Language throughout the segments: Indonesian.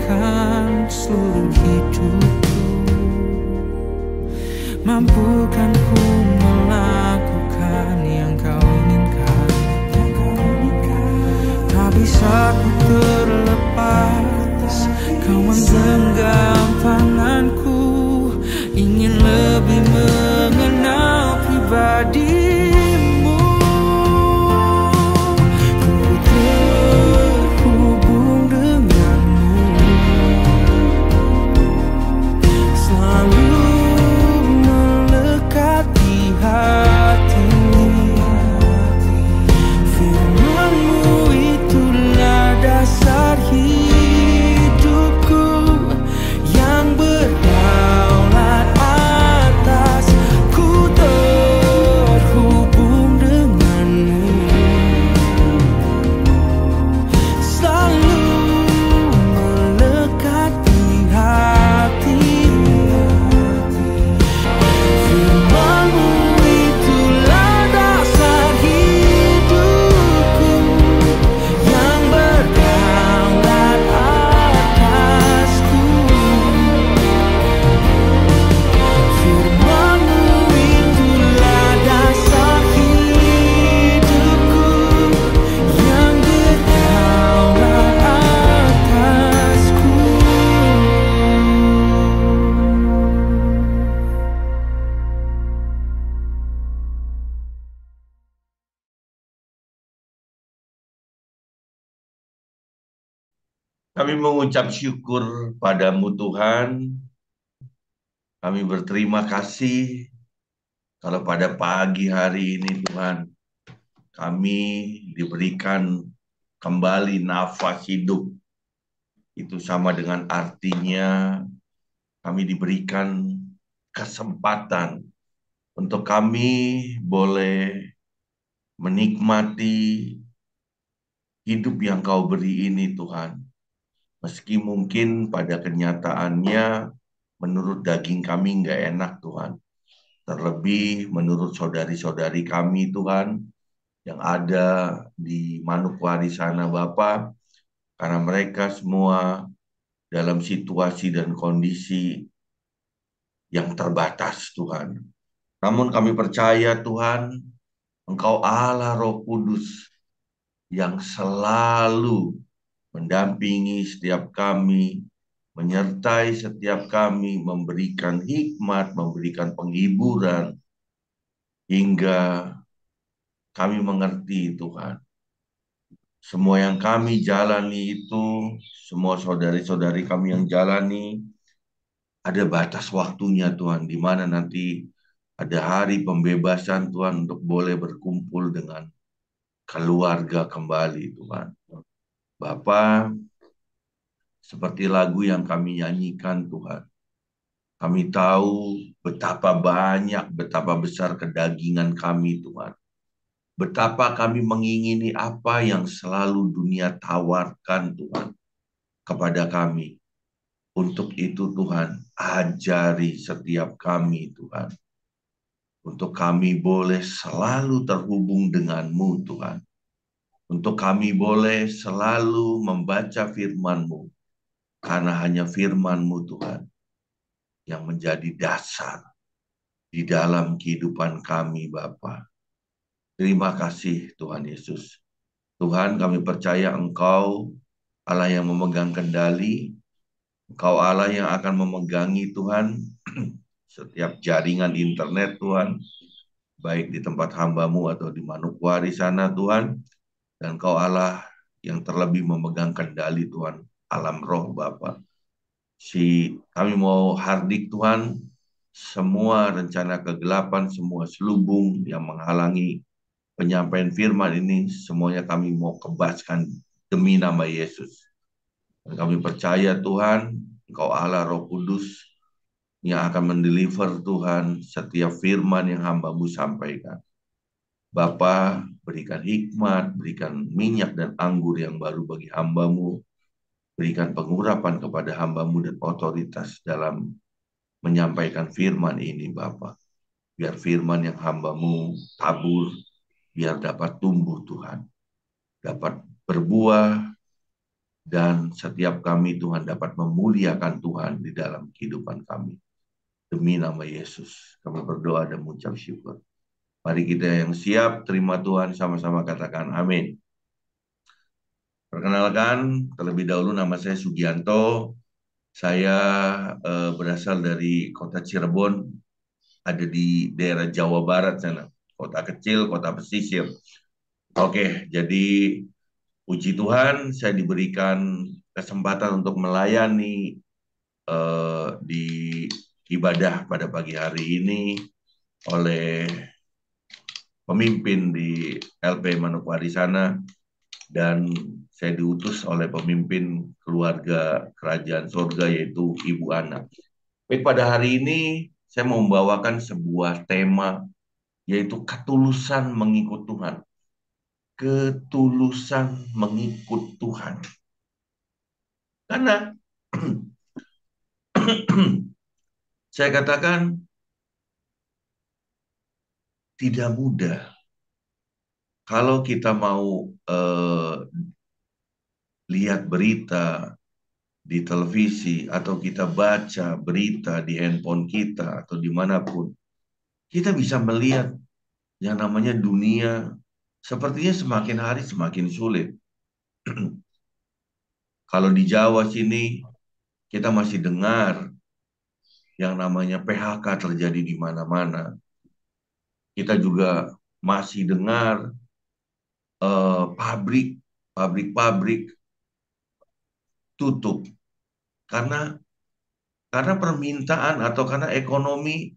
akan seluruh hidupku. Mampukan ku melakukan yang kau inginkan. Tak bisa ku terlepas, kau menggenggam tanganku. Ingin lebih mengenal pribadimu. Ku terhubung denganmu, selalu melekat di hatimu. Firman-Mu itulah dasar hidupku, yang berdaulat atas. Ku terhubung denganmu, selalu melekat di hatimu. Firman-Mu itulah dasar hidupku, yang berdaulat atasku. Firman-Mu itulah dasar hidupku, yang berdaulat atasku. Kami mengucap syukur padamu Tuhan. Kami berterima kasih kalau pada pagi hari ini Tuhan, kami diberikan kembali nafas hidup. Itu sama dengan artinya kami diberikan kesempatan untuk kami boleh menikmati hidup yang Kau beri ini Tuhan. Meski mungkin pada kenyataannya menurut daging kami nggak enak Tuhan. Terlebih menurut saudari-saudari kami Tuhan yang ada di Manokwari sana Bapa, karena mereka semua dalam situasi dan kondisi yang terbatas Tuhan. Namun kami percaya Tuhan, Engkau Allah Roh Kudus yang selalu mendampingi setiap kami, menyertai setiap kami, memberikan hikmat, memberikan penghiburan, hingga kami mengerti Tuhan. Semua yang kami jalani itu, semua saudari-saudari kami yang jalani, ada batas waktunya Tuhan, di mana nanti ada hari pembebasan Tuhan untuk boleh berkumpul dengan keluarga kembali Tuhan. Bapa, seperti lagu yang kami nyanyikan Tuhan, kami tahu betapa banyak, betapa besar kedagingan kami Tuhan. Betapa kami mengingini apa yang selalu dunia tawarkan Tuhan kepada kami. Untuk itu Tuhan, ajari setiap kami Tuhan. Untuk kami boleh selalu terhubung denganmu Tuhan. Untuk kami boleh selalu membaca firman-Mu. Karena hanya firman-Mu Tuhan yang menjadi dasar di dalam kehidupan kami Bapa. Terima kasih Tuhan Yesus. Tuhan, kami percaya Engkau Allah yang memegang kendali. Engkau Allah yang akan memegangi Tuhan setiap jaringan internet Tuhan, baik di tempat hamba-Mu atau di Manokwari sana Tuhan. Dan Engkau Allah yang terlebih memegang kendali Tuhan, alam roh Bapa. Kami mau hardik Tuhan, semua rencana kegelapan, semua selubung yang menghalangi penyampaian firman ini, semuanya kami mau kebaskan demi nama Yesus. Dan kami percaya Tuhan, Engkau Allah Roh Kudus yang akan mendeliver Tuhan setiap firman yang hamba-Mu sampaikan. Bapa, berikan hikmat, berikan minyak dan anggur yang baru bagi hamba-Mu, berikan pengurapan kepada hamba-Mu dan otoritas dalam menyampaikan firman ini Bapa. Biar firman yang hamba-Mu tabur, biar dapat tumbuh Tuhan, dapat berbuah, dan setiap kami Tuhan dapat memuliakan Tuhan di dalam kehidupan kami. Demi nama Yesus, kami berdoa dan mengucap syukur. Mari kita yang siap terima Tuhan sama-sama katakan amin. Perkenalkan, terlebih dahulu nama saya Sugianto. Saya berasal dari kota Cirebon, ada di daerah Jawa Barat sana. Kota kecil, kota pesisir. Oke, jadi puji Tuhan saya diberikan kesempatan untuk melayani di ibadah pada pagi hari ini oleh pemimpin di LP Manokwari sana, dan saya diutus oleh pemimpin keluarga kerajaan surga yaitu Ibu Ana. Baik, pada hari ini saya mau membawakan sebuah tema yaitu ketulusan mengikut Tuhan. Ketulusan mengikut Tuhan. Karena saya katakan tidak mudah kalau kita mau lihat berita di televisi atau kita baca berita di handphone kita atau dimanapun, kita bisa melihat yang namanya dunia sepertinya semakin hari semakin sulit. Kalau di Jawa sini kita masih dengar yang namanya PHK terjadi di mana-mana. Kita juga masih dengar pabrik-pabrik tutup karena permintaan atau karena ekonomi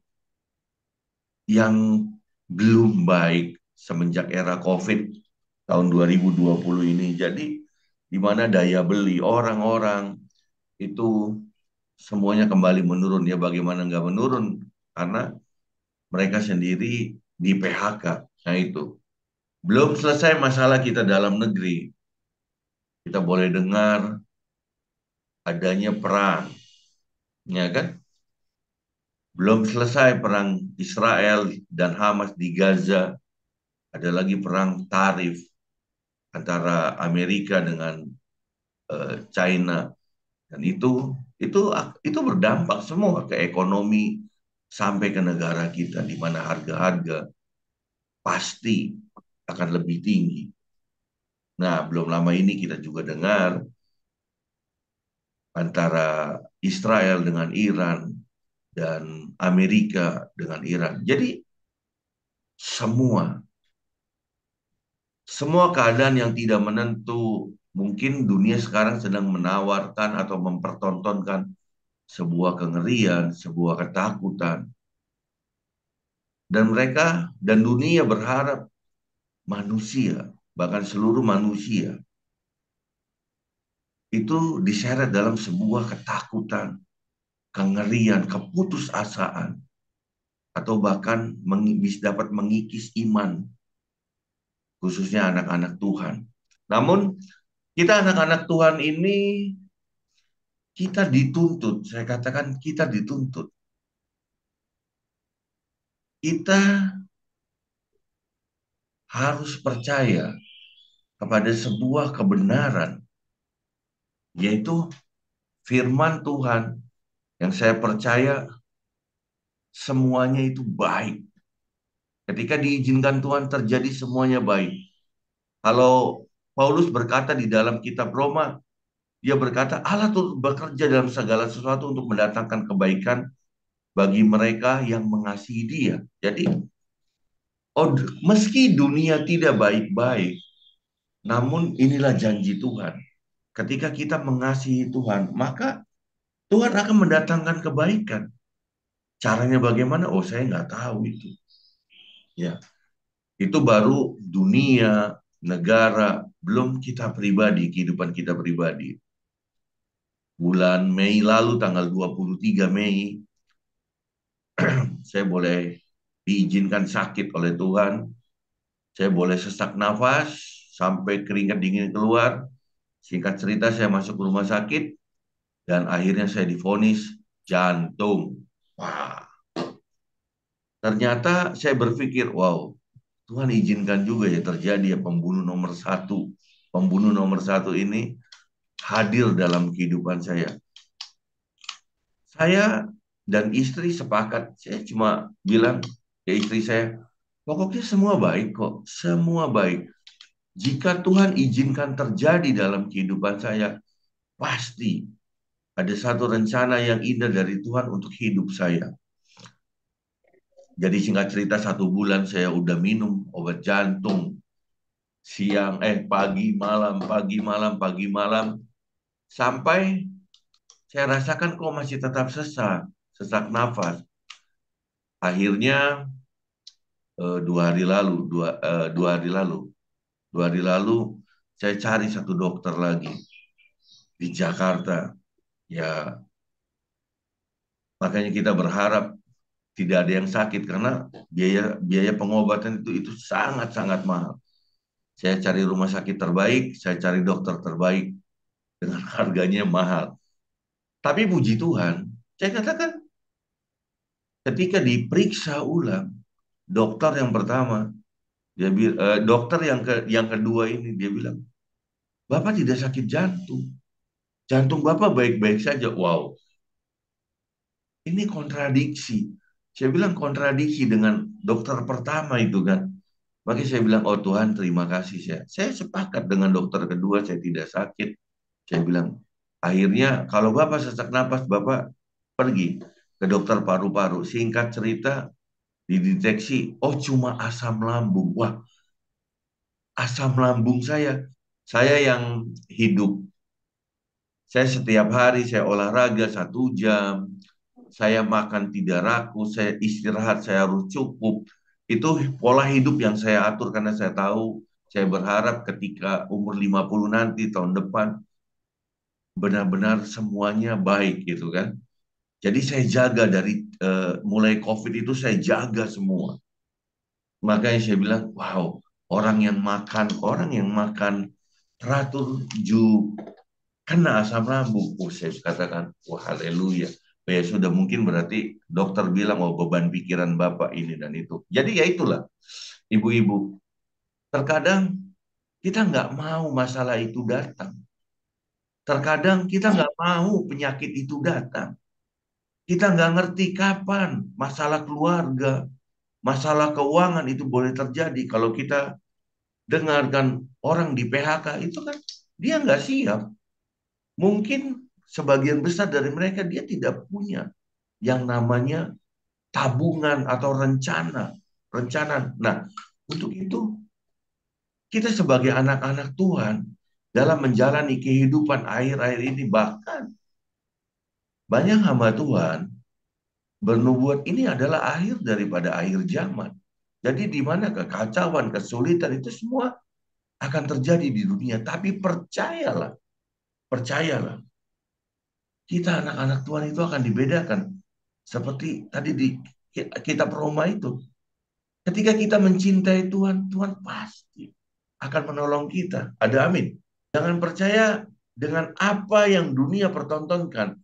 yang belum baik semenjak era COVID tahun 2020 ini. Jadi di mana daya beli orang-orang itu semuanya kembali menurun. Ya bagaimana nggak menurun? Karena mereka sendiri di PHK. Nah itu. Belum selesai masalah kita dalam negeri. Kita boleh dengar adanya perang. Ya kan? Belum selesai perang Israel dan Hamas di Gaza. Ada lagi perang tarif antara Amerika dengan China, dan itu berdampak semua ke ekonomi sampai ke negara kita di mana harga-harga pasti akan lebih tinggi. Nah, belum lama ini kita juga dengar antara Israel dengan Iran dan Amerika dengan Iran. Jadi semua semua keadaan yang tidak menentu, mungkin dunia sekarang sedang menawarkan atau mempertontonkan sebuah kengerian, sebuah ketakutan. Dan mereka dan dunia berharap manusia, bahkan seluruh manusia, itu diseret dalam sebuah ketakutan, kengerian, keputusasaan, atau bahkan dapat mengikis iman, khususnya anak-anak Tuhan. Namun, kita anak-anak Tuhan ini, kita dituntut, saya katakan kita dituntut. Kita harus percaya kepada sebuah kebenaran, yaitu firman Tuhan yang saya percaya semuanya itu baik. Ketika diizinkan Tuhan terjadi semuanya baik. Kalau Paulus berkata di dalam kitab Roma, dia berkata Allah turut bekerja dalam segala sesuatu untuk mendatangkan kebaikan bagi mereka yang mengasihi Dia. Jadi, meski dunia tidak baik-baik, namun inilah janji Tuhan. Ketika kita mengasihi Tuhan, maka Tuhan akan mendatangkan kebaikan. Caranya bagaimana? Oh, saya nggak tahu itu. Ya, itu baru dunia, negara, belum kita pribadi, kehidupan kita pribadi. Bulan Mei lalu, tanggal 23 Mei, saya boleh diizinkan sakit oleh Tuhan. Saya boleh sesak nafas sampai keringat dingin keluar. Singkat cerita, saya masuk rumah sakit dan akhirnya saya divonis jantung. Wah, ternyata saya berpikir, wow, Tuhan izinkan juga ya terjadi ya pembunuh nomor satu. Pembunuh nomor satu ini hadir dalam kehidupan saya. Saya dan istri sepakat, saya cuma bilang ke istri saya, pokoknya semua baik kok, semua baik. Jika Tuhan izinkan terjadi dalam kehidupan saya, pasti ada satu rencana yang indah dari Tuhan untuk hidup saya. Jadi singkat cerita 1 bulan saya udah minum obat jantung siang, pagi, malam, pagi, malam, pagi, malam. Sampai saya rasakan kok masih tetap sesak, sesak nafas. Akhirnya 2 hari lalu, 2 hari lalu saya cari satu dokter lagi di Jakarta. Ya, makanya kita berharap tidak ada yang sakit karena biaya biaya pengobatan itu sangat-sangat mahal. Saya cari rumah sakit terbaik, saya cari dokter terbaik dengan harganya mahal. Tapi puji Tuhan, saya katakan ketika diperiksa ulang, dokter yang pertama, dokter yang kedua ini dia bilang, Bapak tidak sakit jantung. Jantung Bapak baik-baik saja. Wow, ini kontradiksi. Saya bilang kontradiksi dengan dokter pertama itu kan. Makanya saya bilang, oh Tuhan terima kasih. Saya sepakat dengan dokter kedua, saya tidak sakit. Saya bilang, akhirnya kalau Bapak sesak napas, Bapak pergi ke dokter paru-paru. Singkat cerita, dideteksi, oh cuma asam lambung. Wah, asam lambung saya yang hidup. Saya setiap hari, saya olahraga 1 jam. Saya makan tidak rakus, saya istirahat, saya harus cukup. Itu pola hidup yang saya atur karena saya tahu, saya berharap ketika umur 50 nanti tahun depan benar-benar semuanya baik gitu kan. Jadi saya jaga dari mulai COVID itu saya jaga semua. Makanya saya bilang, wow, orang yang makan teratur kena asam lambung. Oh, saya katakan, wah haleluya. Ya sudah mungkin berarti dokter bilang, oh beban pikiran Bapak ini dan itu. Jadi ya itulah, ibu-ibu. Terkadang kita nggak mau masalah itu datang. Terkadang kita nggak mau penyakit itu datang. Kita nggak ngerti kapan masalah keluarga, masalah keuangan itu boleh terjadi. Kalau kita dengarkan orang di PHK itu kan dia nggak siap. Mungkin sebagian besar dari mereka dia tidak punya yang namanya tabungan atau rencana. Rencana. Nah, untuk itu kita sebagai anak-anak Tuhan dalam menjalani kehidupan akhir-akhir ini bahkan banyak hamba Tuhan bernubuat ini adalah akhir daripada akhir zaman. Jadi di mana kekacauan, kesulitan itu semua akan terjadi di dunia. Tapi percayalah, percayalah, kita anak-anak Tuhan itu akan dibedakan. Seperti tadi di kitab Roma itu. Ketika kita mencintai Tuhan, Tuhan pasti akan menolong kita. Ada amin. Jangan percaya dengan apa yang dunia pertontonkan.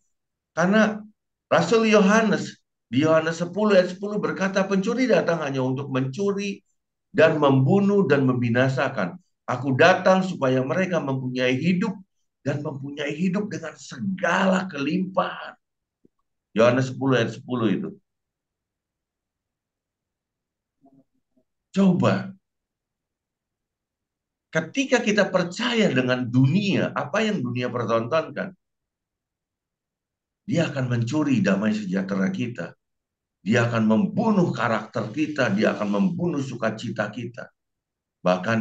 Karena Rasul Yohanes di Yohanes 10 ayat 10 berkata, pencuri datang hanya untuk mencuri dan membunuh dan membinasakan. Aku datang supaya mereka mempunyai hidup dan mempunyai hidup dengan segala kelimpahan. Yohanes 10 ayat 10 itu. Coba, ketika kita percaya dengan dunia, apa yang dunia pertontonkan, dia akan mencuri damai sejahtera kita. Dia akan membunuh karakter kita, dia akan membunuh sukacita kita. Bahkan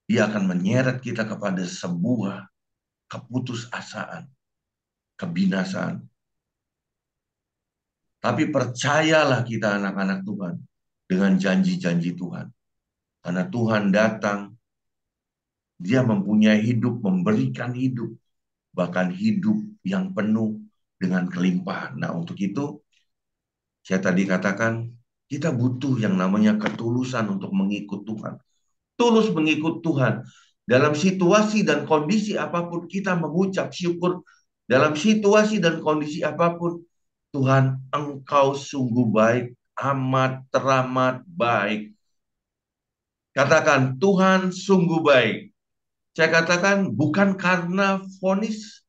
dia akan menyeret kita kepada sebuah keputusasaan, kebinasaan. Tapi percayalah kita anak-anak Tuhan dengan janji-janji Tuhan. Karena Tuhan datang, dia mempunyai hidup, memberikan hidup. Bahkan hidup yang penuh dengan kelimpahan. Nah untuk itu, saya tadi katakan, kita butuh yang namanya ketulusan untuk mengikut Tuhan. Tulus mengikut Tuhan. Dalam situasi dan kondisi apapun kita mengucap syukur. Dalam situasi dan kondisi apapun, Tuhan engkau sungguh baik, amat teramat baik. Katakan, Tuhan sungguh baik. Saya katakan bukan karena vonis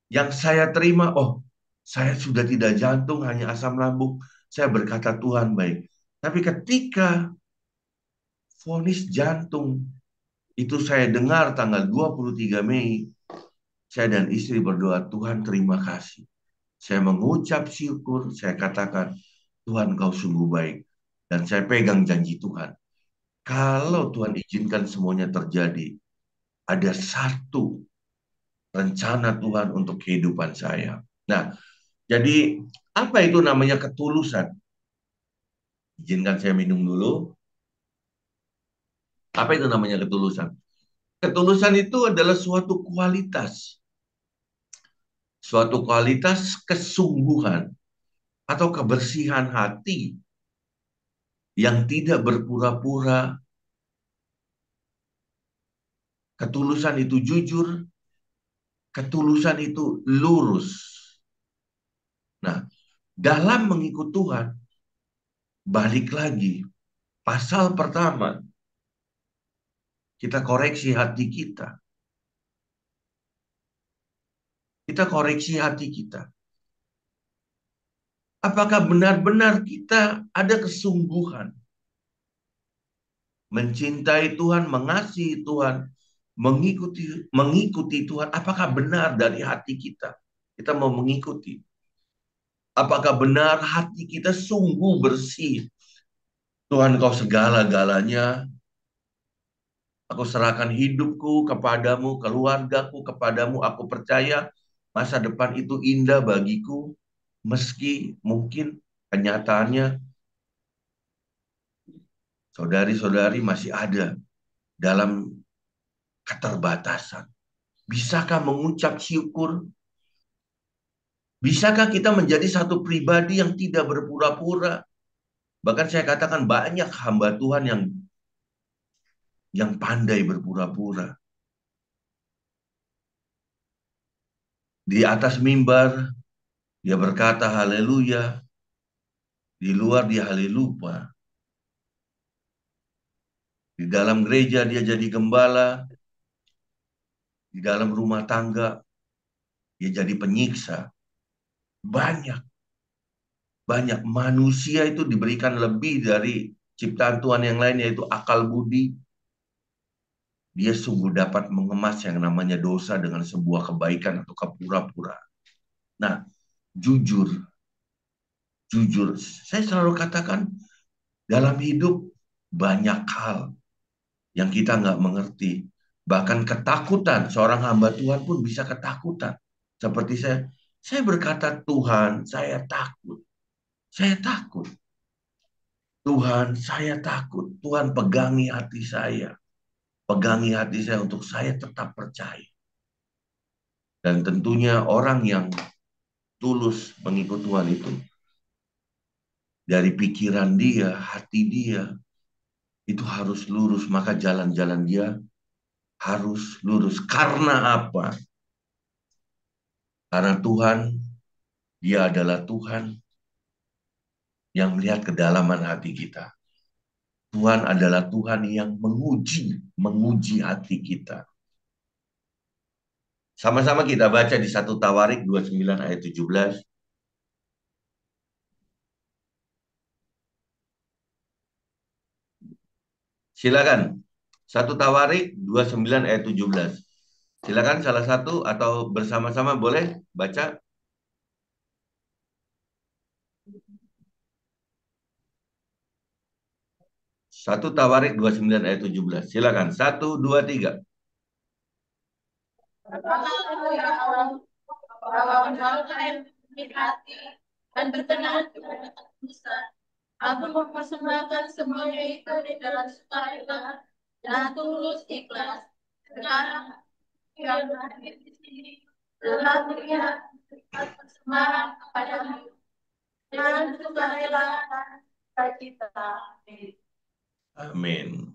yang saya terima, oh saya sudah tidak jantung, hanya asam lambung. Saya berkata Tuhan baik. Tapi ketika vonis jantung itu saya dengar tanggal 23 Mei, saya dan istri berdoa, Tuhan terima kasih. Saya mengucap syukur, saya katakan, Tuhan kau sungguh baik. Dan saya pegang janji Tuhan. Kalau Tuhan izinkan semuanya terjadi, ada satu rencana Tuhan untuk kehidupan saya. Nah, jadi apa itu namanya ketulusan? Izinkan saya minum dulu. Apa itu namanya ketulusan? Ketulusan itu adalah suatu kualitas kesungguhan atau kebersihan hati yang tidak berpura-pura. Ketulusan itu jujur, ketulusan itu lurus. Nah, dalam mengikut Tuhan, balik lagi, pasal pertama, kita koreksi hati kita. Kita koreksi hati kita. Apakah benar-benar kita ada kesungguhan mencintai Tuhan, mengasihi Tuhan, mengikuti Tuhan? Apakah benar dari hati kita? Kita mau mengikuti. Apakah benar hati kita sungguh bersih? Tuhan kau segala-galanya. Aku serahkan hidupku kepadamu, keluargaku kepadamu. Aku percaya masa depan itu indah bagiku. Meski mungkin kenyataannya saudari-saudari masih ada dalam keterbatasan. Bisakah mengucap syukur? Bisakah kita menjadi satu pribadi yang tidak berpura-pura? Bahkan saya katakan banyak hamba Tuhan yang pandai berpura-pura. Di atas mimbar, dia berkata haleluya. Di luar dia haleluya. Di dalam gereja dia jadi gembala. Di dalam rumah tangga dia jadi penyiksa. Banyak. Banyak manusia itu diberikan lebih dari ciptaan Tuhan yang lain, yaitu akal budi. Dia sungguh dapat mengemas yang namanya dosa dengan sebuah kebaikan atau kepura-pura. Nah, jujur, jujur. Saya selalu katakan, dalam hidup banyak hal yang kita nggak mengerti. Bahkan ketakutan, seorang hamba Tuhan pun bisa ketakutan. Seperti saya berkata, Tuhan, saya takut. Saya takut. Tuhan, saya takut. Tuhan pegangi hati saya. Pegangi hati saya untuk saya tetap percaya. Dan tentunya orang yang tulus mengikut Tuhan dari pikiran dia, hati dia, itu harus lurus. Maka jalan-jalan dia harus lurus. Karena apa? Karena Tuhan, dia adalah Tuhan yang melihat kedalaman hati kita. Tuhan adalah Tuhan yang menguji hati kita. Sama-sama kita baca di 1 Tawarik 29 ayat 17. Silakan. 1 Tawarik 29 ayat 17. Silakan salah satu atau bersama-sama boleh baca. 1 Tawarik 29 ayat 17. Silakan. 1, 2, 3. Dan berkenan kepada Tuhan. Aku mempersembahkan semuanya itu di dalam sukacita dan tulus ikhlas. Sekarang yang hadir di sini telah melihat persembahan kepadamu dengan sukarela dan sukacita. Amin.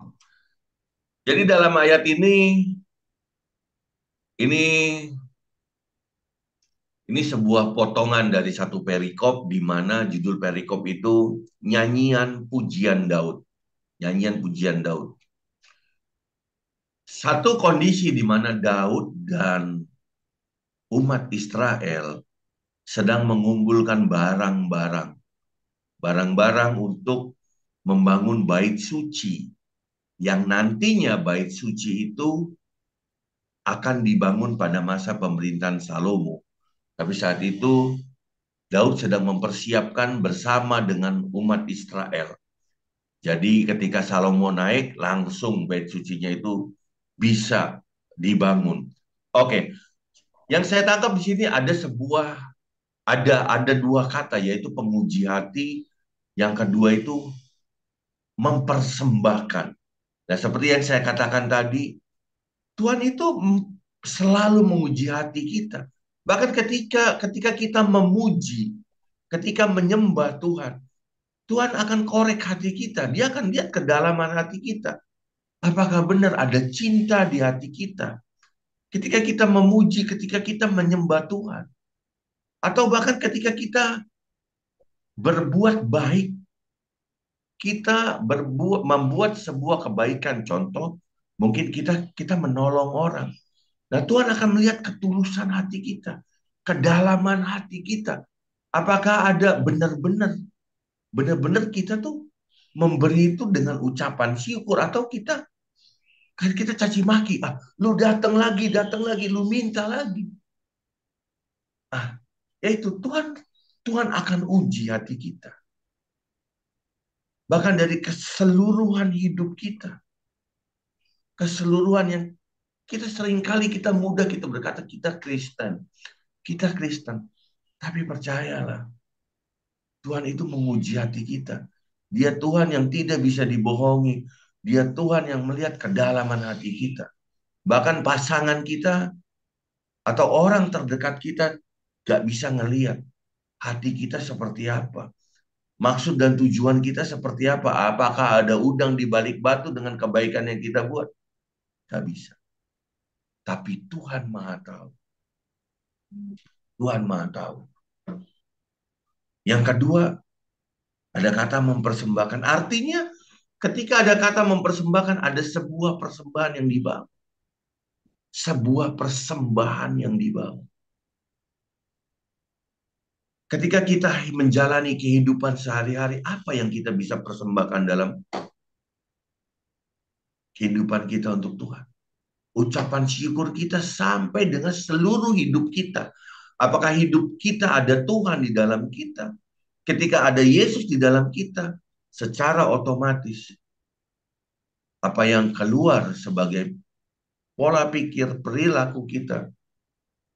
Jadi dalam ayat ini sebuah potongan dari satu perikop di mana judul perikop itu nyanyian pujian Daud. Nyanyian pujian Daud. satu kondisi di mana Daud dan umat Israel sedang mengumpulkan barang-barang untuk membangun bait suci, yang nantinya bait suci itu akan dibangun pada masa pemerintahan Salomo. Tapi saat itu Daud sedang mempersiapkan bersama dengan umat Israel. Jadi ketika Salomo naik, langsung bait sucinya itu bisa dibangun. Oke, yang saya tangkap di sini ada dua kata, yaitu pemuji hati, yang kedua itu mempersembahkan. Nah, seperti yang saya katakan tadi, Tuhan itu selalu menguji hati kita. Bahkan ketika kita memuji, ketika menyembah Tuhan, Tuhan akan korek hati kita. Dia akan lihat kedalaman hati kita. Apakah benar ada cinta di hati kita? Ketika kita memuji, ketika kita menyembah Tuhan. Atau bahkan ketika kita berbuat baik, kita membuat sebuah kebaikan. Contoh, mungkin kita menolong orang. Nah, Tuhan akan melihat ketulusan hati kita, kedalaman hati kita. Apakah ada benar-benar kita tuh memberi itu dengan ucapan syukur, atau kita caci maki, lu datang lagi, lu minta lagi. Yaitu Tuhan akan uji hati kita. Bahkan dari keseluruhan hidup kita. Keseluruhan yang kita mudah kita berkata kita Kristen. Kita Kristen. Tapi percayalah, Tuhan itu menguji hati kita. Dia Tuhan yang tidak bisa dibohongi. Dia Tuhan yang melihat kedalaman hati kita. Bahkan pasangan kita atau orang terdekat kita gak bisa ngelihat hati kita seperti apa. Maksud dan tujuan kita seperti apa? Apakah ada udang di balik batu dengan kebaikan yang kita buat? Gak bisa. Tapi Tuhan Maha Tahu. Tuhan Maha Tahu. Yang kedua, ada kata mempersembahkan. Artinya, ketika ada kata mempersembahkan, ada sebuah persembahan yang dibangun. Sebuah persembahan yang dibangun. Ketika kita menjalani kehidupan sehari-hari, apa yang kita bisa persembahkan dalam kehidupan kita untuk Tuhan? Ucapan syukur kita sampai dengan seluruh hidup kita. Apakah hidup kita ada Tuhan di dalam kita? Ketika ada Yesus di dalam kita, secara otomatis apa yang keluar sebagai pola pikir, perilaku kita,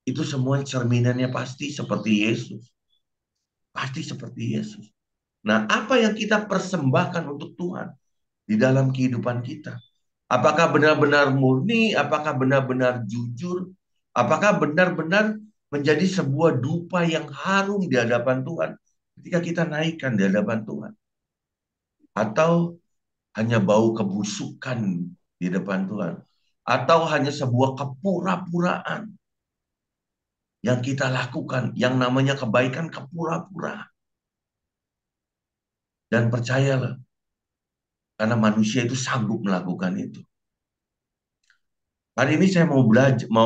itu semua cerminannya pasti seperti Yesus. Pasti seperti Yesus. Nah, apa yang kita persembahkan untuk Tuhan di dalam kehidupan kita? Apakah benar-benar murni? Apakah benar-benar jujur? Apakah benar-benar menjadi sebuah dupa yang harum di hadapan Tuhan ketika kita naikkan di hadapan Tuhan? Atau hanya bau kebusukan di depan Tuhan? Atau hanya sebuah kepura-puraan yang kita lakukan, yang namanya kebaikan kepura-puraan? Dan percayalah, karena manusia itu sanggup melakukan itu. Hari ini saya mau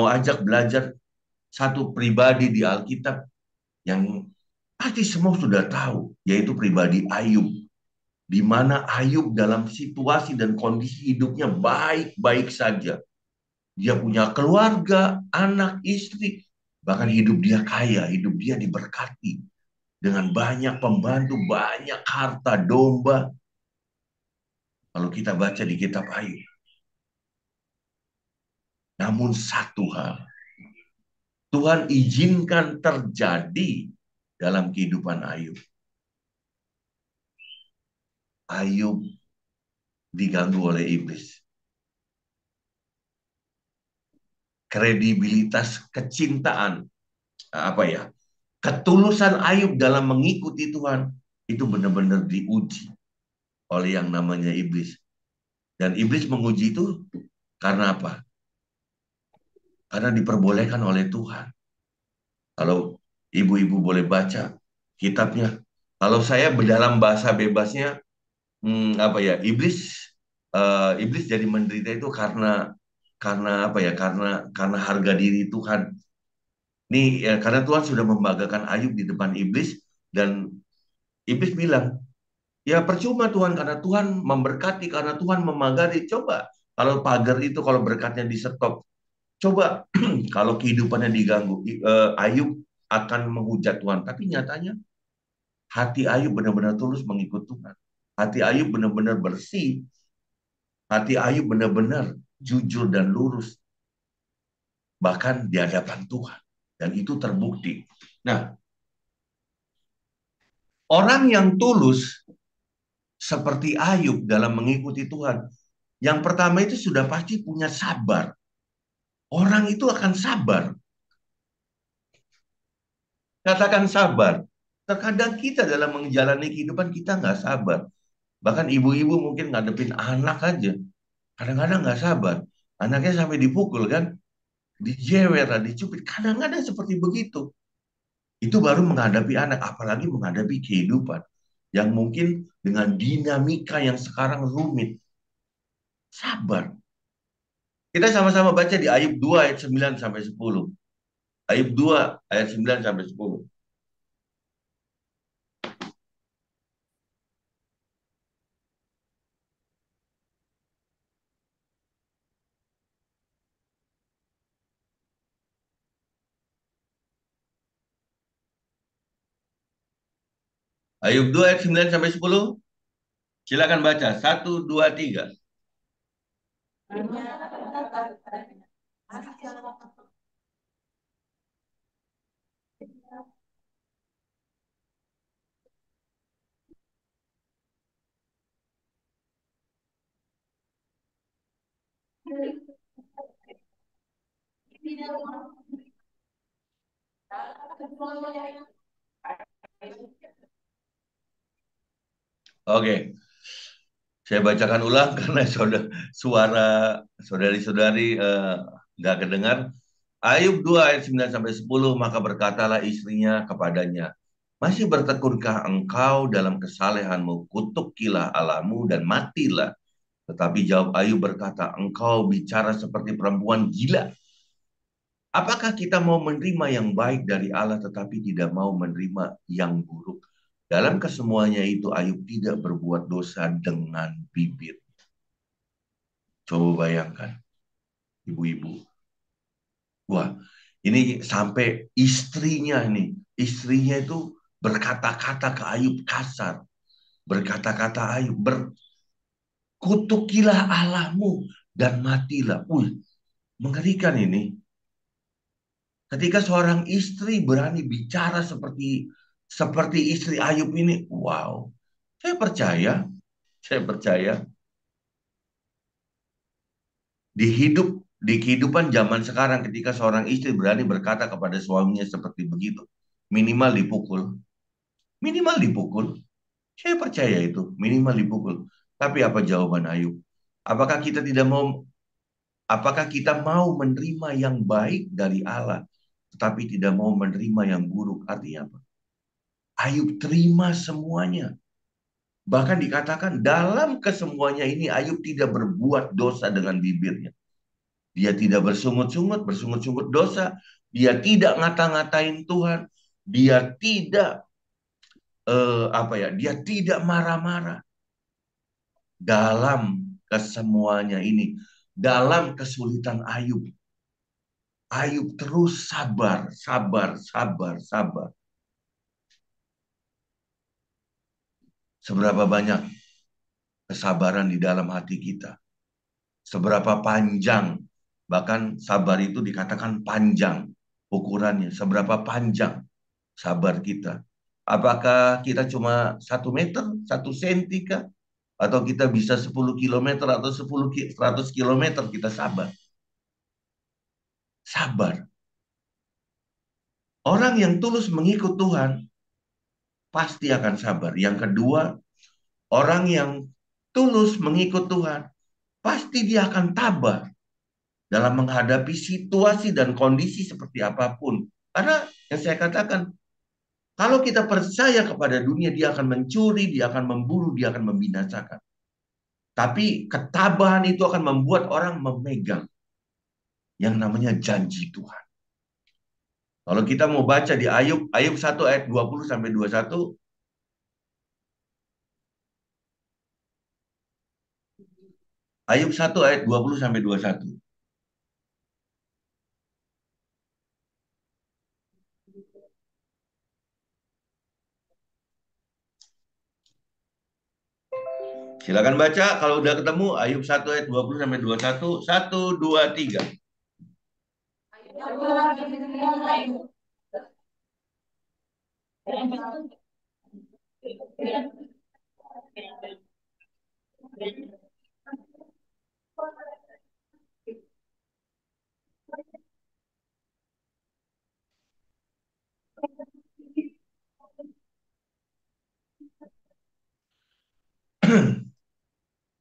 ajak belajar satu pribadi di Alkitab yang pasti semua sudah tahu, yaitu pribadi Ayub. Di mana Ayub dalam situasi dan kondisi hidupnya baik-baik saja. Dia punya keluarga, anak, istri, bahkan hidup dia kaya, hidup dia diberkati dengan banyak pembantu, banyak harta, domba. Kalau kita baca di kitab Ayub. Namun satu hal, Tuhan izinkan terjadi dalam kehidupan Ayub. Ayub diganggu oleh iblis. Kredibilitas, kecintaan, ketulusan Ayub dalam mengikuti Tuhan itu benar-benar diuji oleh yang namanya iblis. Dan iblis menguji itu karena apa? Karena diperbolehkan oleh Tuhan. Kalau ibu-ibu boleh baca kitabnya. Kalau saya dalam bahasa bebasnya, iblis jadi menderita itu karena karena apa ya? Karena harga diri Tuhan. Nih ya, karena Tuhan sudah membanggakan Ayub di depan iblis, dan iblis bilang, ya percuma Tuhan, karena Tuhan memberkati, karena Tuhan memagari. Coba kalau pagar itu, kalau berkatnya di stop, coba kalau kehidupannya diganggu, Ayub akan menghujat Tuhan. Tapi nyatanya hati Ayub benar-benar tulus mengikut Tuhan. Hati Ayub benar-benar bersih. Hati Ayub benar-benar jujur dan lurus. Bahkan di hadapan Tuhan. Dan itu terbukti. Nah, orang yang tulus seperti Ayub dalam mengikuti Tuhan, yang pertama itu sudah pasti punya sabar. Orang itu akan sabar. Katakan sabar. Terkadang kita dalam menjalani kehidupan kita nggak sabar. Bahkan ibu-ibu mungkin ngadepin anak aja. Kadang-kadang nggak sabar. Anaknya sampai dipukul kan. Dijewer, dicubit. Kadang-kadang seperti begitu. Itu baru menghadapi anak. Apalagi menghadapi kehidupan. Yang mungkin dengan dinamika yang sekarang rumit. Sabar. Kita sama-sama baca di Ayub 2 ayat 9 sampai 10. Ayub 2 ayat 9 sampai 10. Ayub 2 ayat 9 sampai 10. Silakan baca. Satu, dua, tiga. Oke, saya bacakan ulang karena suara saudari-saudari nggak kedengar. Ayub 2 ayat 9 sampai 10, maka berkatalah istrinya kepadanya, masih bertekunkah engkau dalam kesalehanmu, kutukilah Allahmu dan matilah. Tetapi jawab Ayub berkata, engkau bicara seperti perempuan gila. Apakah kita mau menerima yang baik dari Allah tetapi tidak mau menerima yang buruk? Dalam kesemuanya itu Ayub tidak berbuat dosa dengan bibir. Coba bayangkan, ibu-ibu. Wah, ini sampai istrinya itu berkata-kata ke Ayub kasar. Berkata-kata Ayub, berkutukilah Allahmu dan matilah. Mengerikan ini. Ketika seorang istri berani bicara seperti istri Ayub ini, wow. Saya percaya di kehidupan zaman sekarang ketika seorang istri berani berkata kepada suaminya seperti begitu, minimal dipukul. Minimal dipukul. Saya percaya itu, minimal dipukul. Tapi apa jawaban Ayub? Apakah kita tidak mau Apakah kita mau menerima yang baik dari Allah, tetapi tidak mau menerima yang buruk? Artinya apa? Ayub terima semuanya. Bahkan dikatakan dalam kesemuanya ini Ayub tidak berbuat dosa dengan bibirnya. Dia tidak bersungut-sungut dosa. Dia tidak ngata-ngatain Tuhan. Dia tidak Dia tidak marah-marah. Dalam kesemuanya ini, dalam kesulitan Ayub, Ayub terus sabar. Seberapa banyak kesabaran di dalam hati kita? Seberapa panjang, bahkan sabar itu dikatakan panjang ukurannya. Seberapa panjang sabar kita? Apakah kita cuma 1 meter, 1 senti kah? Atau kita bisa 10 kilometer atau 100 kilometer kita sabar? Sabar. Orang yang tulus mengikut Tuhan pasti akan sabar. Yang kedua, orang yang tulus mengikut Tuhan pasti dia akan tabah dalam menghadapi situasi dan kondisi seperti apapun. Karena yang saya katakan, kalau kita percaya kepada dunia, dia akan mencuri, dia akan memburu, dia akan membinasakan. Tapi ketabahan itu akan membuat orang memegang. yang namanya janji Tuhan. Kalau kita mau baca di Ayub 1 ayat 20 sampai 21, Ayub 1 ayat 20 sampai 21. Silakan baca kalau udah ketemu Ayub 1 ayat 20 sampai 21. 1 2 3.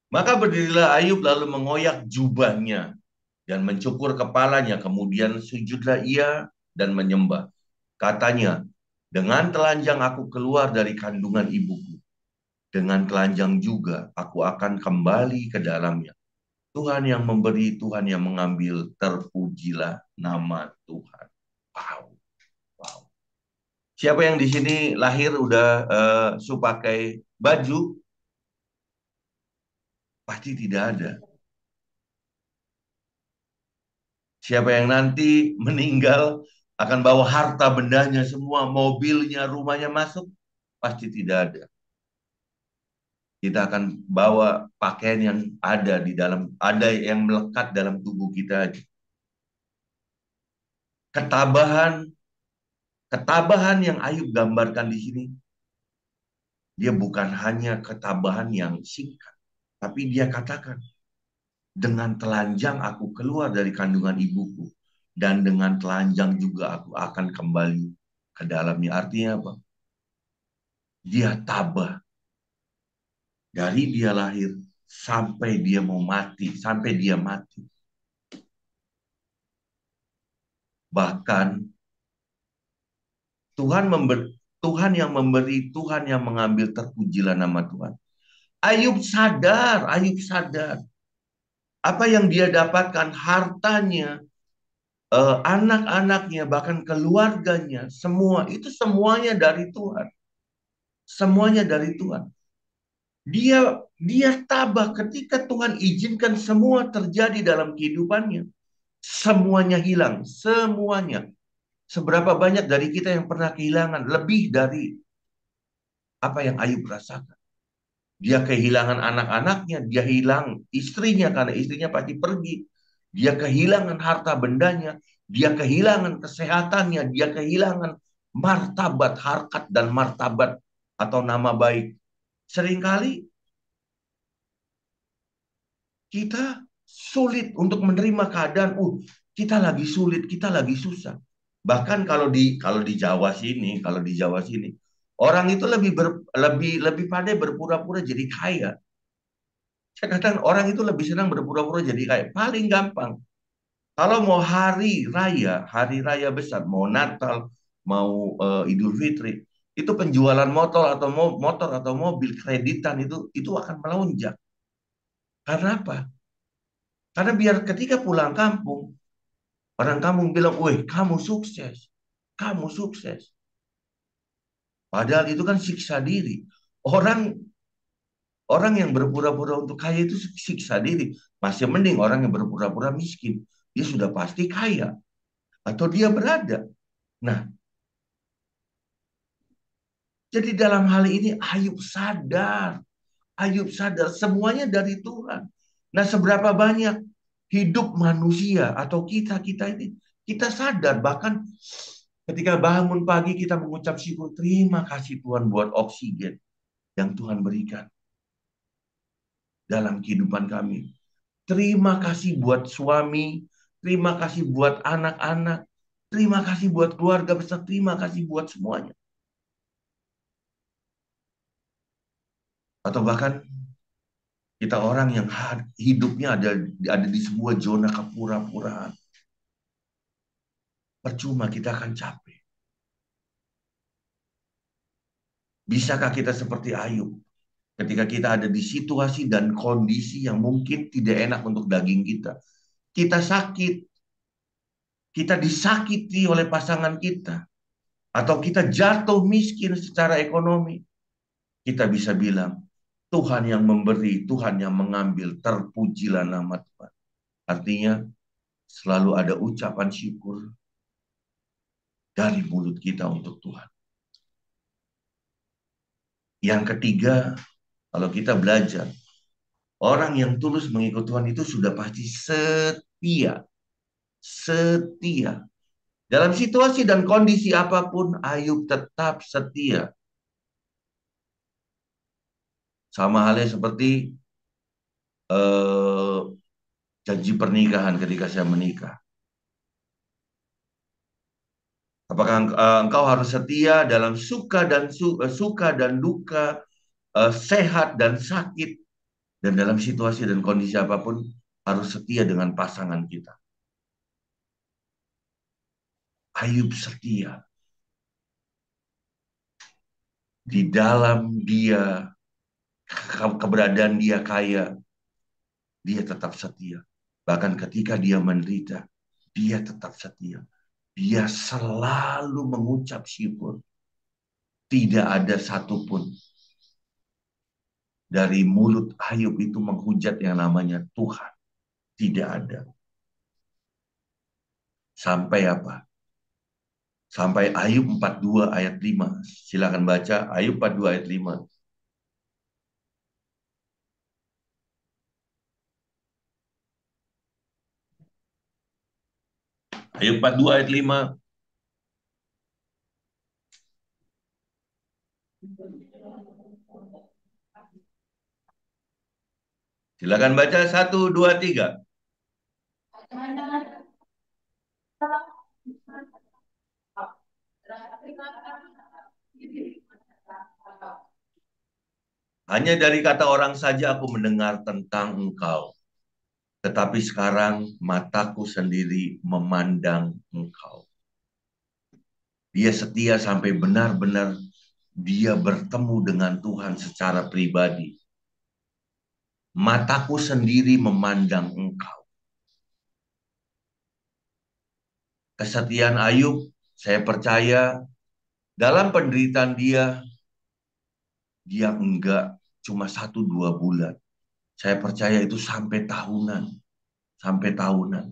Maka berdirilah Ayub lalu mengoyak jubahnya dan mencukur kepalanya. Kemudian sujudlah ia dan menyembah. Katanya, dengan telanjang aku keluar dari kandungan ibuku. Dengan telanjang juga aku akan kembali ke dalamnya. Tuhan yang memberi, Tuhan yang mengambil, terpujilah nama Tuhan. Wow, wow. Siapa yang di sini lahir udah pakai baju? Pasti tidak ada. Siapa yang nanti meninggal akan bawa harta bendanya semua, mobilnya, rumahnya masuk? Pasti tidak ada. Kita akan bawa pakaian yang ada di dalam, ada yang melekat dalam tubuh kita. Ketabahan, ketabahan yang Ayub gambarkan di sini, dia bukan hanya ketabahan yang singkat, tapi dia katakan, dengan telanjang aku keluar dari kandungan ibuku, dan dengan telanjang juga aku akan kembali ke dalamnya. Artinya apa? Dia tabah dari dia lahir sampai dia mau mati, sampai dia mati. Bahkan Tuhan yang memberi, Tuhan yang mengambil, terpujilah nama Tuhan. Ayub sadar apa yang dia dapatkan, hartanya, anak-anaknya, bahkan keluarganya, semua itu semuanya dari Tuhan. Semuanya dari Tuhan. Dia tabah ketika Tuhan izinkan semua terjadi dalam kehidupannya. Semuanya hilang, semuanya. Seberapa banyak dari kita yang pernah kehilangan lebih dari apa yang Ayub rasakan. Dia kehilangan anak-anaknya, dia hilang istrinya karena istrinya pasti pergi. Dia kehilangan harta bendanya, dia kehilangan kesehatannya, dia kehilangan martabat, harkat dan martabat atau nama baik. Seringkali kita sulit untuk menerima keadaan, kita lagi sulit, kita lagi susah. Bahkan kalau di Jawa sini, orang itu lebih pandai berpura-pura jadi kaya. Saya katakan orang itu lebih senang berpura-pura jadi kaya. Paling gampang. Kalau mau hari raya besar, mau Natal, mau Idul Fitri, itu penjualan motor atau mobil kreditan itu akan melonjak. Karena apa? Karena biar ketika pulang kampung, orang kampung bilang, "Wih, kamu sukses. Kamu sukses." Padahal itu kan siksa diri. Orang orang yang berpura-pura untuk kaya itu siksa diri. Masih mending orang yang berpura-pura miskin. Dia sudah pasti kaya. Atau dia berada. Nah, jadi dalam hal ini Ayub sadar. Ayub sadar semuanya dari Tuhan. Nah, seberapa banyak hidup manusia atau kita ini, kita sadar bahkan ketika bangun pagi kita mengucap syukur, terima kasih Tuhan buat oksigen yang Tuhan berikan dalam kehidupan kami. Terima kasih buat suami, terima kasih buat anak-anak, terima kasih buat keluarga besar, terima kasih buat semuanya. Atau bahkan kita orang yang hidupnya ada di sebuah zona kepura-puraan. Percuma, kita akan capek. Bisakah kita seperti Ayub? Ketika kita ada di situasi dan kondisi yang mungkin tidak enak untuk daging kita. Kita sakit, kita disakiti oleh pasangan kita, atau kita jatuh miskin secara ekonomi, kita bisa bilang, Tuhan yang memberi, Tuhan yang mengambil, terpujilah nama Tuhan. Artinya, selalu ada ucapan syukur dari mulut kita untuk Tuhan. Yang ketiga, kalau kita belajar, orang yang tulus mengikut Tuhan itu sudah pasti setia. Setia. Dalam situasi dan kondisi apapun, Ayub tetap setia. Sama halnya seperti janji pernikahan ketika saya menikah. Apakah engkau harus setia dalam suka dan duka, sehat dan sakit, dan dalam situasi dan kondisi apapun harus setia dengan pasangan kita. Ayub setia. Di dalam dia, keberadaan dia kaya, dia tetap setia. Bahkan ketika dia menderita, dia tetap setia. Dia selalu mengucap syukur. Tidak ada satupun dari mulut Ayub itu menghujat yang namanya Tuhan. Tidak ada. Sampai apa? Sampai Ayub 42 ayat 5. Silakan baca Ayub 42 ayat 5. Ayub 42 ayat 5. Silakan baca 1, 2, 3. Hanya dari kata orang saja aku mendengar tentang engkau. Tetapi sekarang mataku sendiri memandang engkau. Dia setia sampai benar-benar dia bertemu dengan Tuhan secara pribadi. Mataku sendiri memandang engkau. Kesetiaan Ayub, saya percaya dalam penderitaan dia enggak cuma 1-2 bulan. Saya percaya itu sampai tahunan. Sampai tahunan.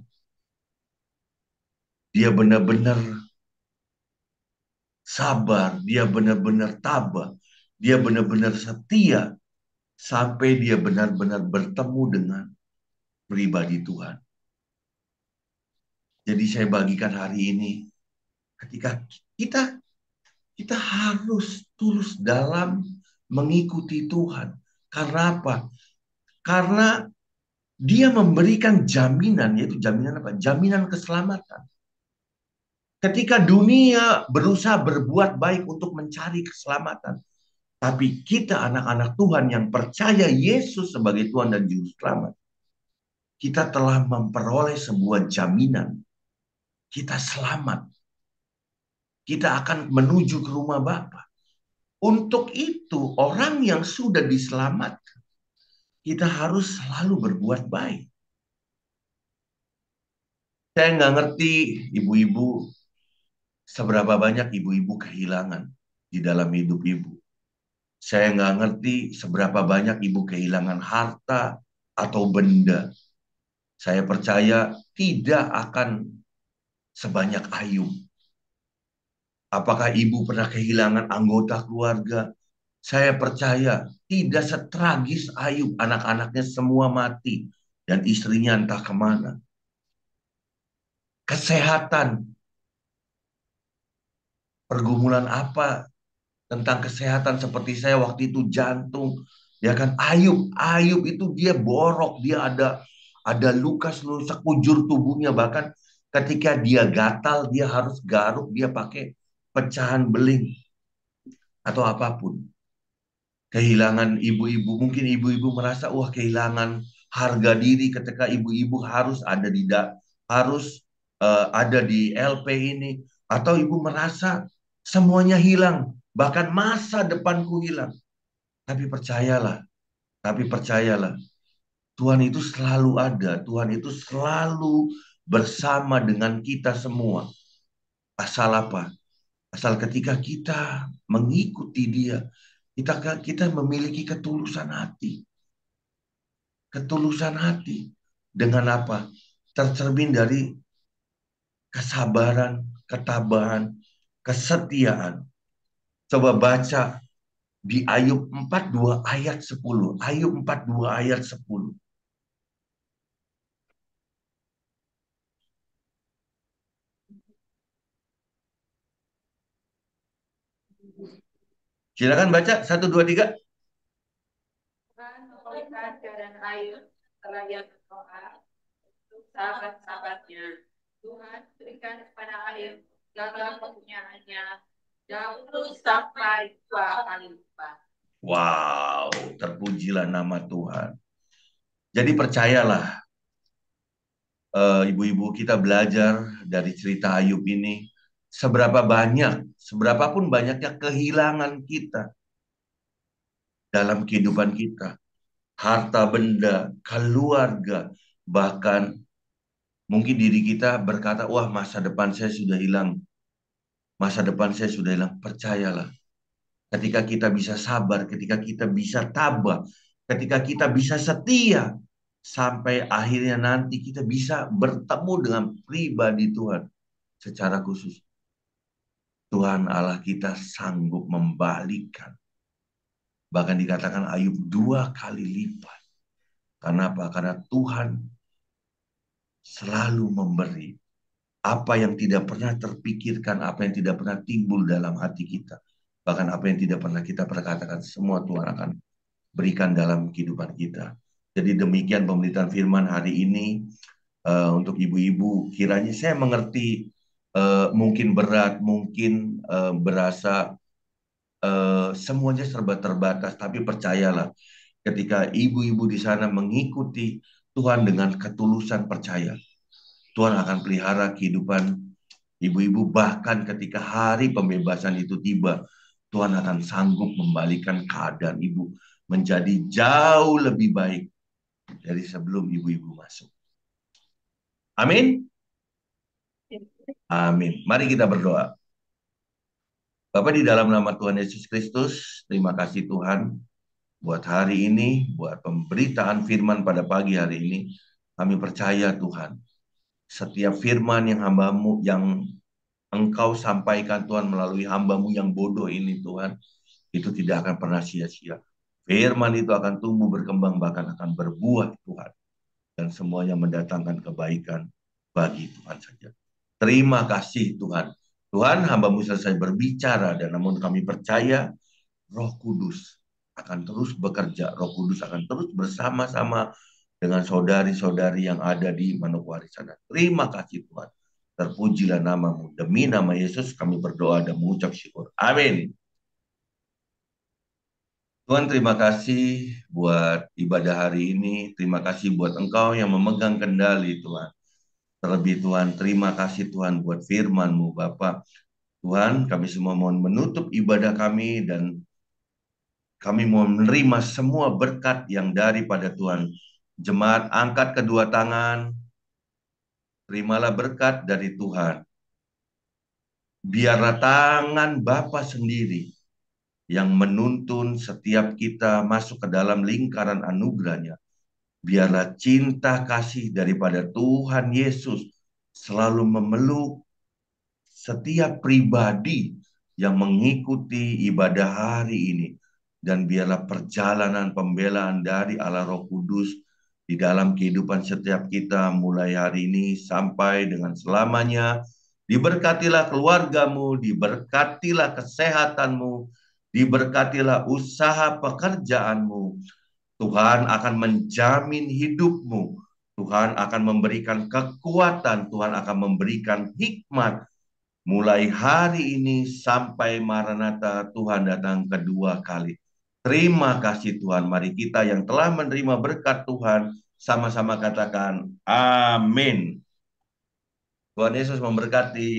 Dia benar-benar sabar, dia benar-benar tabah, dia benar-benar setia sampai dia benar-benar bertemu dengan pribadi Tuhan. Jadi saya bagikan hari ini, ketika kita harus tulus dalam mengikuti Tuhan. Karena apa? Karena dia memberikan jaminan, yaitu jaminan apa? Jaminan keselamatan. Ketika dunia berusaha berbuat baik untuk mencari keselamatan, tapi kita anak-anak Tuhan yang percaya Yesus sebagai Tuhan dan Juru Selamat, kita telah memperoleh sebuah jaminan. Kita selamat. Kita akan menuju ke rumah Bapa. Untuk itu, orang yang sudah diselamatkan, kita harus selalu berbuat baik. Saya nggak ngerti ibu-ibu, seberapa banyak ibu-ibu kehilangan di dalam hidup ibu. Saya nggak ngerti seberapa banyak ibu kehilangan harta atau benda. Saya percaya tidak akan sebanyak Ayub. Apakah ibu pernah kehilangan anggota keluarga? Saya percaya tidak setragis Ayub. Anak-anaknya semua mati. Dan istrinya entah kemana. Kesehatan. Pergumulan apa tentang kesehatan seperti saya waktu itu jantung. Ya kan Ayub itu dia borok. Dia ada luka seluruh sekujur tubuhnya. Bahkan ketika dia gatal dia harus garuk. Dia pakai pecahan beling. Atau apapun. Kehilangan ibu-ibu, mungkin ibu-ibu merasa wah kehilangan harga diri ketika ibu-ibu harus ada di LP ini, atau ibu merasa semuanya hilang, bahkan masa depanku hilang. Tapi percayalah, Tuhan itu selalu ada, Tuhan itu selalu bersama dengan kita semua. Asal apa? Asal ketika kita mengikuti Dia, kita memiliki ketulusan hati. Ketulusan hati dengan apa? Tercermin dari kesabaran, ketabahan, kesetiaan. Coba baca di Ayub 42 ayat 10. Ayub 42 ayat 10. Silakan baca 1, 2, 3. Tuhan memulihkan keadaan Ayub setelah ia berdoa untuk sahabat-sahabatnya. Tuhan berikan kepada Ayub segala kepunyaannya dahulu sampai 2 kali lipat. Wow, terpujilah nama Tuhan. Jadi percayalah, ibu-ibu, kita belajar dari cerita Ayub ini, seberapapun banyaknya kehilangan kita dalam kehidupan kita, harta benda, keluarga, bahkan mungkin diri kita berkata, wah masa depan saya sudah hilang, masa depan saya sudah hilang. Percayalah, ketika kita bisa sabar, ketika kita bisa tabah, ketika kita bisa setia, sampai akhirnya nanti kita bisa bertemu dengan pribadi Tuhan secara khusus. Tuhan Allah kita sanggup membalikkan. Bahkan dikatakan Ayub 2 kali lipat. Kenapa? Karena Tuhan selalu memberi apa yang tidak pernah terpikirkan, apa yang tidak pernah timbul dalam hati kita. Bahkan apa yang tidak pernah kita perkatakan, semua Tuhan akan berikan dalam kehidupan kita. Jadi demikian pemberitaan firman hari ini untuk ibu-ibu. Kiranya saya mengerti, mungkin berat, mungkin berasa semuanya serba terbatas. Tapi percayalah, ketika ibu-ibu di sana mengikuti Tuhan dengan ketulusan percaya, Tuhan akan pelihara kehidupan ibu-ibu. Bahkan ketika hari pembebasan itu tiba, Tuhan akan sanggup membalikan keadaan ibu menjadi jauh lebih baik dari sebelum ibu-ibu masuk. Amin. Amin. Mari kita berdoa. Bapak, di dalam nama Tuhan Yesus Kristus, terima kasih Tuhan buat hari ini, buat pemberitaan firman pada pagi hari ini. Kami percaya Tuhan, setiap firman yang hambamu, yang Engkau sampaikan Tuhan melalui hambamu yang bodoh ini Tuhan, itu tidak akan pernah sia-sia. Firman itu akan tumbuh berkembang, bahkan akan berbuah Tuhan. Dan semuanya mendatangkan kebaikan bagi Tuhan saja. Terima kasih Tuhan. Tuhan, hambamu selesai berbicara, dan namun kami percaya Roh Kudus akan terus bekerja. Roh Kudus akan terus bersama-sama dengan saudari-saudari yang ada di Manokwari sana. Terima kasih Tuhan. Terpujilah namamu. Demi nama Yesus kami berdoa dan mengucap syukur. Amin. Tuhan, terima kasih buat ibadah hari ini. Terima kasih buat Engkau yang memegang kendali Tuhan. Terlebih Tuhan, terima kasih Tuhan buat firman-Mu Bapa. Tuhan, kami semua mohon menutup ibadah kami, dan kami mau menerima semua berkat yang daripada Tuhan. Jemaat angkat kedua tangan, terimalah berkat dari Tuhan. Biarlah tangan Bapa sendiri yang menuntun setiap kita masuk ke dalam lingkaran anugerahnya. Biarlah cinta kasih daripada Tuhan Yesus selalu memeluk setiap pribadi yang mengikuti ibadah hari ini. Dan biarlah perjalanan pembelaan dari Allah Roh Kudus di dalam kehidupan setiap kita mulai hari ini sampai dengan selamanya. Diberkatilah keluargamu, diberkatilah kesehatanmu, diberkatilah usaha pekerjaanmu. Tuhan akan menjamin hidupmu. Tuhan akan memberikan kekuatan, Tuhan akan memberikan hikmat. Mulai hari ini sampai Maranatha, Tuhan datang kedua kali. Terima kasih Tuhan. Mari kita yang telah menerima berkat Tuhan sama-sama katakan amin. Tuhan Yesus memberkati.